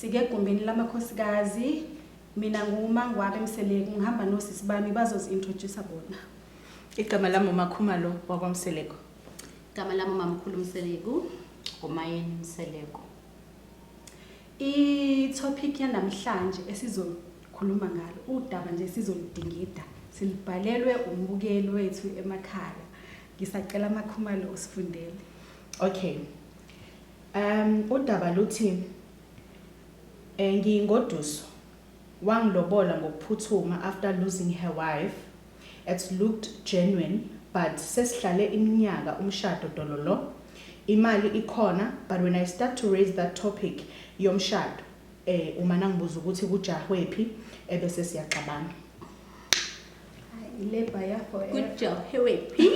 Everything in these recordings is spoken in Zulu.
Sike egumbini lamakhosikazi. Mina nguMangwabe Mseleko ngihamba nosisi bami bazozi-introduce bona. Igama lami uMakhumalo wakwaMseleko. Igama lami uMamkhulu Mseleko, uMayeni Mseleko. I-topic yanamhlanje esizokhuluma ngalo udaba nje sizoludingida silibhalelwe umbukeli wethu emakhaya. Ngisacela Makhumalo usifundele. Okay. Udaba luthi ngiyingoduso wangilobola ngokuphuthuma after losing her wife. It looked genuine but sesihlale iminyaka umshado dololo. Imali ikhona but when I start to raise that topic yomshado uma nangibuza ukuthi kujahwephi ebese siyaxabana. Labor ya forever. Good job, hewephi.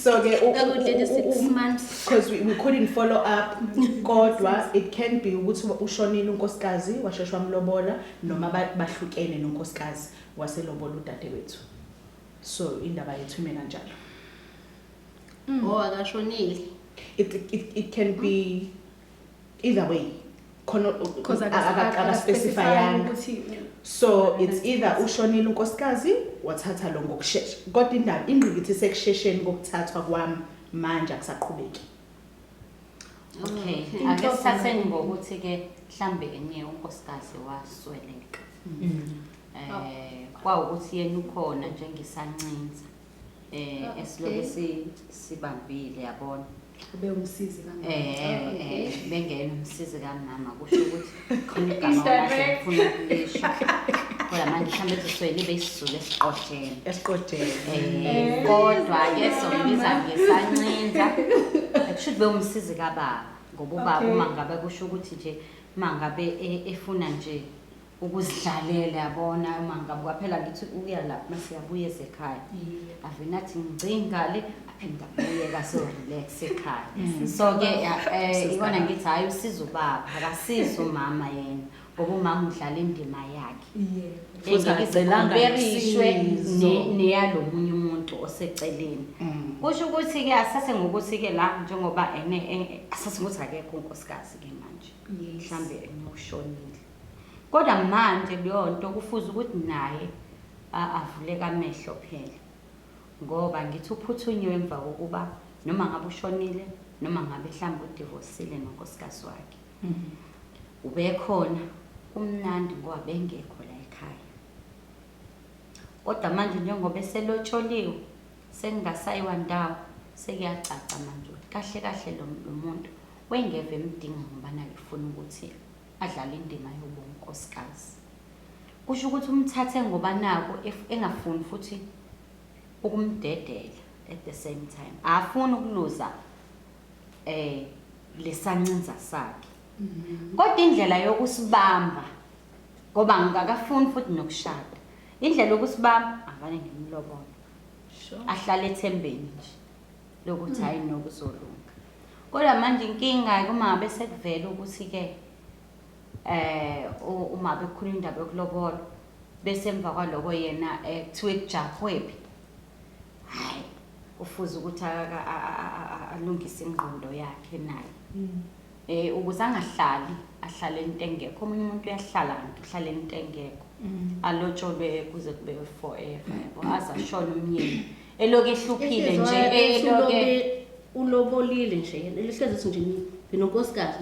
So ke 6 months because we couldn't follow up kodwa it can be ukuthi ushonile unkosikazi washeshwa wamlobola noma bahlukene nonkosikazi waselobola udadewethu. So indaba yethu ime kanjalo. akashonile. It can be either way. Because Aka specify. So it's either ushonile unkosikazi wathatha lo ngokusheshsha. Kodwa indaba ingqikithi sekusheshsheni kokuthathwa kwami manje akusaqhubeki. Okay, ake sithatheni ngokuthi ke mhlambe enye unkosikazi wasweleka. Kwawukuthi yena ukhona njengesancinza. Esilobe sibambile yabona. Ube umsizi kamama. Bengena umsizi kamama kusho ukuthi khona igama lakhe ufuna ukulisho. Kodwa manje mhlambe siswele besizule Esiqojele. Kodwa ke sombiza ngesancinza. Kusho be umsizi kababa ngoba ubaba uma ngabe kusho ukuthi nje mangabe efuna nje ukuzidlalela yabona uma ngabe kwaphela ngithi uya lapha masiyabuya esekhaya. Avenathi ngcingale aphinda uyeka so relax ekhaya. So ke ikona ngithi hayi usiza ubaba akasiza umama yena ngoba umama udlala indima yakhe. Futhi akacelanga berishwe neyalomunye umuntu oseceleni. Kusho ukuthi ke asase ngokuthi ke la njengoba asase ukuthi akekho unkosikazi ke manje. Mhlambe ushonile. Kodwa manje leyo nto kufuza ukuthi naye avuleka amehlo phela. Ngoba ngithi uphuthunywe emva kokuba noma ngabe ushonile noma ngabe mhlambe udivorceile nonkosikazi wakhe. Ubekhona umnandi ngoba bengekho la ekhaya. Kodwa manje njengoba eselotsholiwe sengasayiwa ndawo sekuyacaca manje kahle kahle lo muntu wengeve emdinga ngoba nalifuna ukuthi adlala indima yobunkosikazi. Kusho ukuthi umthathe ngoba nako engafuni futhi ukumdedela at the same time. Afuna ukuluza lesancinza sakhe. Kodwa indlela yokusibamba ngoba ngakafuni futhi nokushada. Indlela yokusibamba avane ngimlobola. Ahlale ethembeni nje lokuthi hayi nokuzolunga. Kodwa manje inkinga uma ngabe sekuvela ukuthi ke uma bekhuluma indaba yokulobola bese emva kwaloko yena kuthiwe kujahwephi. Hayi ufuza ukuthi alungise ingqondo yakhe naye. Ukuze angahlali ahlale into engekho. Omunye umuntu uyahlala uhlale into engekho. Alotsholwe kuze kube forever yabo azashona umyeni. Eloke ehluphile nje eloke ulobolile nje lehlezi nje nonkosikazi.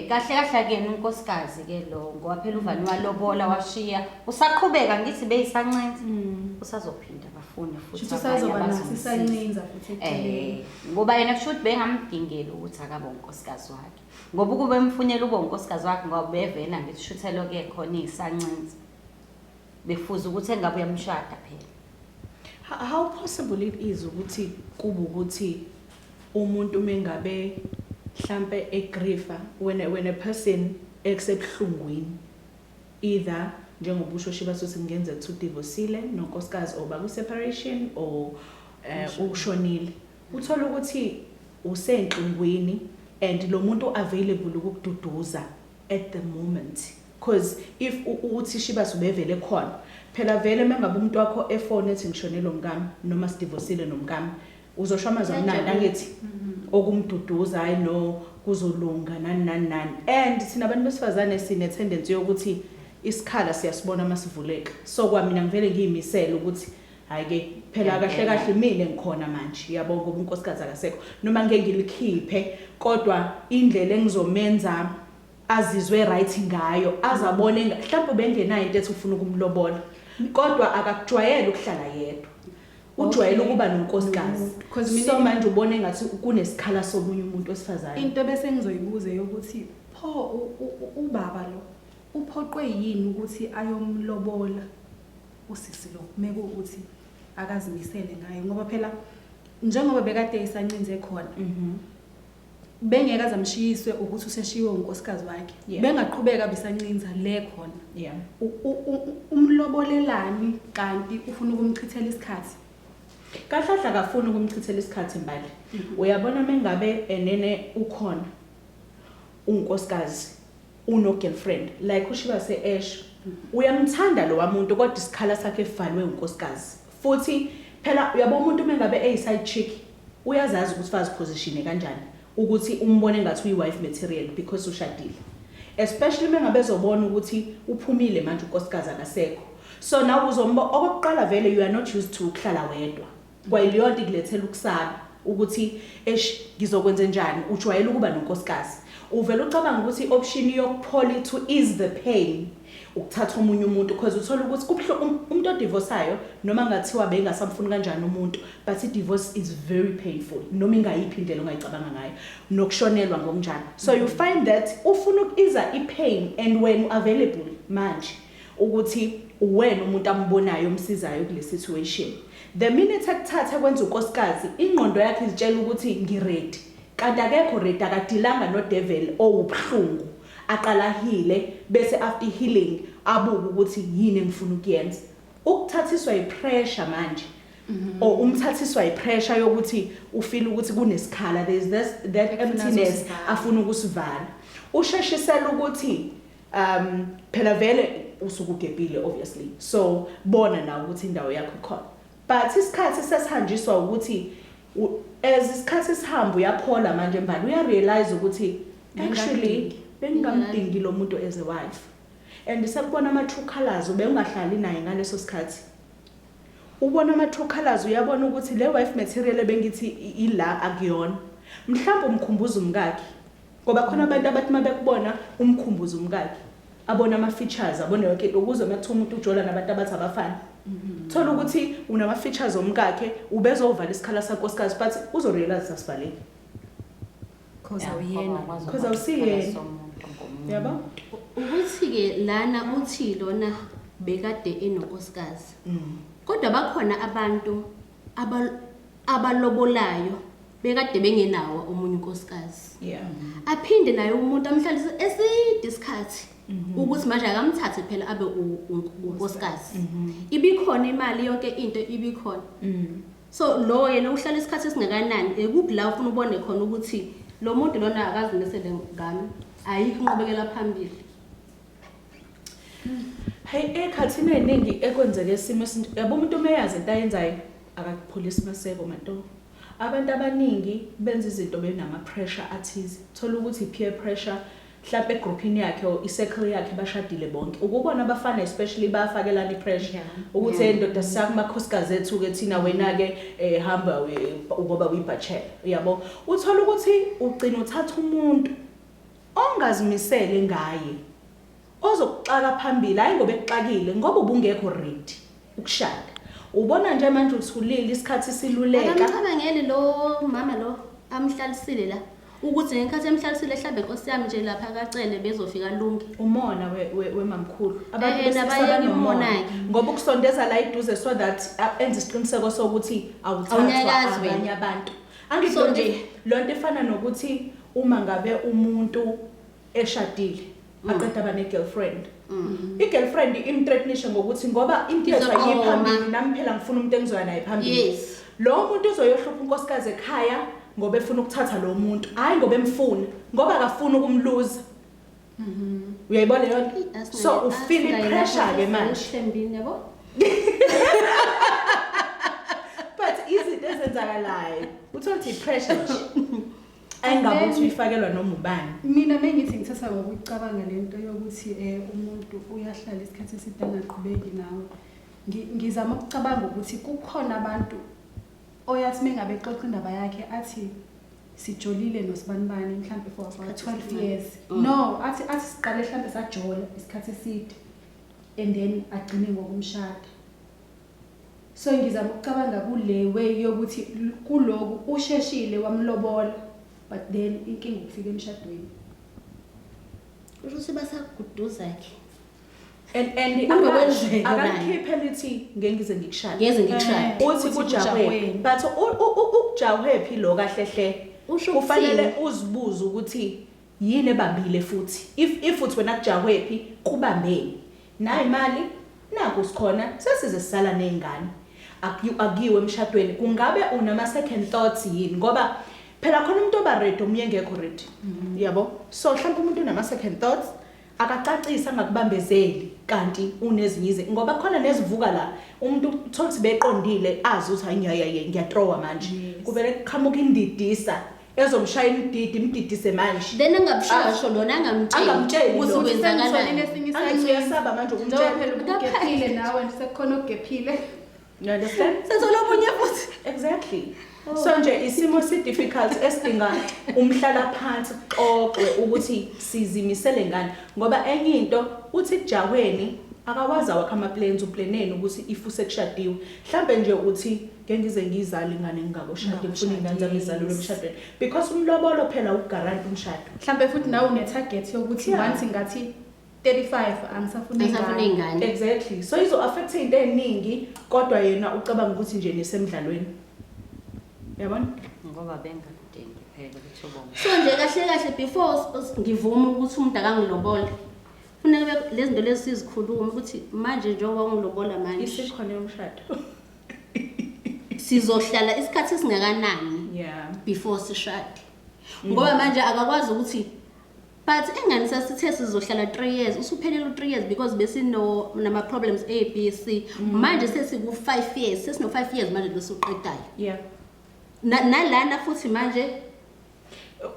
Kahle kahle ke unkosikazi ke lo ngoba phela uvani walobola washiya usaqhubeka ngithi beyisancinza usazophinda bafune futhi Usazoba nasisancinza futhi eceleni. Ngoba yena kusho ukuthi bengamdingela ukuthi akabe unkosikazi wakhe. Ngoba ukube emfunela ube unkosikazi wakhe ngoba bevela ngithi shuthelo ke khona isancinza. Befuza ukuthi engabe uyamshada phela. How possible it is ukuthi kuba ukuthi umuntu mengabe mhlambe egrifa when a person exebhlungwini either njengoba usho shiba sothi kungenza ukuthi udivorceile nonkosikazi oba ku separation or ushonile uthola ukuthi usenhlungwini and lo muntu available ukukududuza at the moment because if uthi shiba subevele khona phela vele mengabe umuntu wakho efone ethi ngishonele umkami noma sidivorceile nomkami uzoshwa amazwi amnandi angithi okumduduza hayi no kuzolunga nani and sina abantu besifazane sine tendency yokuthi isikhala siyasibona masivuleka so kwamina ngivele ngiyimisela ukuthi hayi ke phela kahle mina ngikhona manje yabo ngoba unkosikazi akasekho noma ngeke ngilikhiphe kodwa indlela engizomenza azizwe right ngayo azabone mhlawumbe bengenayo into ethi ufuna ukumlobola kodwa akakujwayele ukuhlala yedwa ujwayele ukuba nonkosikazi so manje ubone ngathi kunesikhala somunye umuntu osifazane into bese ngizoyibuza yokuthi pho ubaba lo uphoqwe yini ukuthi ayomlobola usisi lo meke ukuthi akazimisele ngayo ngoba phela njengoba bekade isancinze khona bengeke azamshiyiswe ukuthi useshiwe unkosikazi wakhe bengaqhubeka bisancinza le khona umlobolelani kanti ufuna ukumchithela isikhathi kahlahla akafuni ukumchithela isikhathi mbali uyabona mengabe enene ukhona unkosikazi uno girlfriend like ushiba se-Ash uyamthanda lo wamuntu kodwa isikhala sakhe evalwe unkosikazi futhi phela uyabona umuntu mengabe eyiside chick uyazazi ukuthi fazi position kanjani ukuthi umbone ngathi uyi-wife material because ushadile especially mengabe ezobona ukuthi uphumile manje unkosikazi akasekho so nawe okokuqala vele you are not used to ukuhlala wedwa kwayiliyo nto ikulethela ukusaba ukuthi ngizokwenza njani ujwayele ukuba nonkosikazi uvela ucabanga ukuthi option yokuphola to ease the pain ukuthatha umunye umuntu because uthola ukuthi umuntu odivorceayo noma ngathiwa bengasamfuni kanjani umuntu but i-divorce is very painful noma ingayiphi indlela ongayicabanga ngayo nokushonelwa ngokunjalo so you find that ufuna ukuiza i-pain and when available manje ukuthi uwena umuntu ambonayo umsizayo kule situation the minute akuthatha kwenza unkosikazi ingqondo yakhe izitshela ukuthi ngiready kanti akekho ready akadilanga no devil owubuhlungu aqala hile bese after healing abuka ukuthi yini engifuna ukuyenza ukuthathiswa ipressure manje or umthathiswa ipressure yokuthi ufeel ukuthi kunesikhala there is that emptiness afuna ukusivala usheshisela ukuthi phela vele usukugebhile obviously so bona na ukuthi indawo yakho ikhona but isikhathi sesihanjiswa ukuthi as isikhathi sihamba uyaphola manje mbali uyarealize ukuthi actually bengamdingi lo muntu as a wife and sekubona ama true colors ubengahlali naye ngaleso sikhathi ubona ama true colors uyabona ukuthi le wife material ebengithi ila akuyona mhlawumbe umkhumbuzo umkakhe ngoba khona abantu abathi mabekubona umkhumbuzo umkakhe abona ama features abona yonke into ukuze makuthi umuntu ujola nabantu abathi abafana thola ukuthi unama features omkakhe ubezovala isikhala sankosikazi but uzorealize asivaleki because awusiyena yabo ukuthi ke lana uthi lona bekade enonkosikazi kodwa bakhona abantu abalobolayo bekade bengenawo omunye unkosikazi aphinde naye umuntu amhlalise eside isikhathi ukuthi manje akamthathe phela abe unkosikazi ibikhona imali yonke into ibikhona so lo yena uhlala isikhathi esingakanani ekuphi la ufuna ubone khona ukuthi lo muntu lona akazimisele ngami ayikho inqubekela phambili hey ekhathini eningi ekwenzeke isimo yabo umuntu umeyazi into ayenzayo akakuphulisa maseko manto abantu abaningi benza izinto benama pressure athize thola ukuthi peer pressure mhlawumbe egroupini yakhe o i-circle yakhe bashadile bonke ukubona abafana especially bayafakelana ipressure ukuthi endoda sisakamakhosikazi ethu ke thina wena ke hamba ngoba uyibachelor yabo uthola ukuthi ugcina uthatha umuntu ongazimisele ngaye ozokuxaka phambili hayi ngoba ekuxakile ngoba ubungekho ready ukushada ubona nje manje uthulile isikhathi siluleka akamcabangeli lo mama lo amhlalisile la ukuthi ngenkathi emhlalisile mhlambe inkosi yami nje lapha akacele bezofika lungi umona wemamkhulu abantu besisaba nomona ngoba ukusondeza la iduze so that enze isiqiniseko sokuthi awuthathwa abanye abantu angisho nje lonto efana nokuthi uma ngabe umuntu eshadile aqeda abane girlfriend i-girlfriend imthreatenisha ngokuthi ngoba impilo ayiphambili nami phela ngifuna umuntu engizoya naye phambili lo muntu uzoyohlupha unkosikazi ekhaya ngoba efuna ukuthatha lo muntu hayi ngoba emfuna ngoba akafuna ukumluza uyayibona yonke so ufeel pressure ke manje hlembini yabo but izinto ezenzakalayo uthola ukuthi pressure nje ayingabe And uthi then- uyifakelwa noma ubani. Mina mengithi ngithatha ngokucabanga lento yokuthi umuntu uyahlala isikhathi eside angaqhubeki nawe. Ngizama ukucabanga ukuthi kukhona abantu oyathi mengabe exoxa indaba yakhe athi sijolile noSibanibani mhlambe for about 12 years. No, athi siqale mhlambe sajola isikhathi eside and then agcine ngokumshada. So ngizama ukucabanga kule way yokuthi kuloku usheshile wamlobola but then inkinga ukufika emshadweni. Ukuthi basaguduza ke. And Kumbe kwenzeka akakhiphe lithi ngengize ngikushada. Ngeze ngikushada. Uthi kujahwe. But ukujahwe phi lo kahlehle. Usho Kufanele uzibuze ukuthi yini ebambile futhi. If uthi wena kujahwe phi kubambeni. Nayi imali naku sikhona sesize sisala nezingane. Akuyiwe emshadweni. Kungabe unama second thoughts yini ngoba phela khona umuntu oba ready omnye ngekho ready. Yabo? So mhlawumbe umuntu unama second thoughts akacacisa ngakubambezeli kanti unezinye izinto ngoba khona nezivuka la umuntu uthola ukuthi beqondile azi ukuthi ngiyathrowa manje kubele kuqhamuka indidisa ezomshaya imdidise manje Then angabishasho lona angamtsheli ukuthi kwenzakalani. angithi uyasaba manje ukumtshela Phela ugephile nawe sekukhona ogephile. you understand Sezolo omunye futhi. exactly so nje isimo si difficult esidinga umhlala phansi xoxe ukuthi sizimisele ngani ngoba enye into uthi kujahweni akawazi awakha ama plans uplaneni ukuthi if usekushadiwe mhlambe nje uthi ngengize ngizale ingane ngingakashadi ngifuna ingane zami izalwe emshadweni because umlobolo phela uguarantee umshado Mhlambe futhi nawe une target yokuthi once ngathi 35 angisafuna Ingane. exactly so izo affect into eziningi kodwa yena ucabanga ukuthi nje nesemidlalweni yabona ngoba bengadingi phela ukuthi ubonge. So nje kahle before ngivuma ukuthi umuntu akangilobole. Kufanele lezi zinto lezi sizikhuluma ukuthi manje njengoba ungilobola manje isikhona yomshado sizohlala isikhathi esingakanani yeah before sishade. Ngoba manje akakwazi ukuthi but engane sasithe sizohlala 3 years usuphelele u3 years because besino nama problems A B C manje sesiku 5 years sesino 5 years manje lesoqedayo yeah nalana futhi manje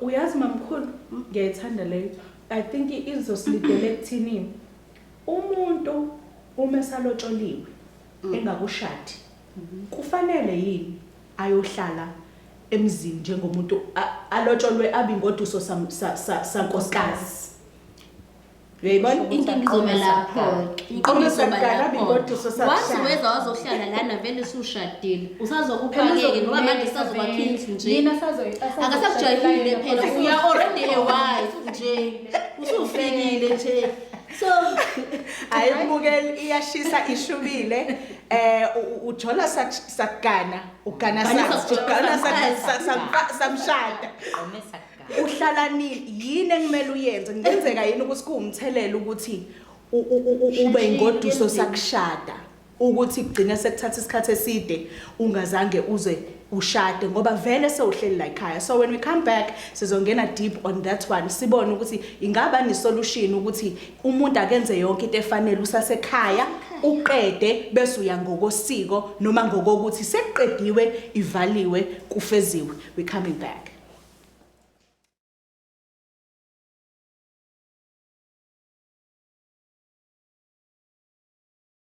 uyazi mamkhulu ngiyayithanda leyo I think izosilidele ekuthini umuntu uma salotsholiwe engakushadi kufanele yini ayohlala emzini njengomuntu alotsholwe abi ngoduso sankosikazi uyayibona inkinga izoba lapho inkinga izoba lapho once weza wazohlala lana vele usushadile usazokuphakeke ngoba manje sazobakhiphi nje Mina akasakujayile phela uya already a wife nje usufikile nje so ayibukeli iyashisa ishubile ujola sakugana ugana samshada Omesaka. uhlala nini yini engimele uyenze ngenzeka yini ukuthi kuumthelela ukuthi ube ingoduso sakushada ukuthi kugcina sekuthatha isikhathi eside ungazange uze ushade ngoba vele sewuhleli la ekhaya so when we come back sizongena deep on that one sibone ukuthi ingaba ni solution ukuthi umuntu akenze yonke into efanele usasekhaya uqede bese uya ngokosiko noma ngokokuthi sekuqediwe ivaliwe kufeziwe we coming back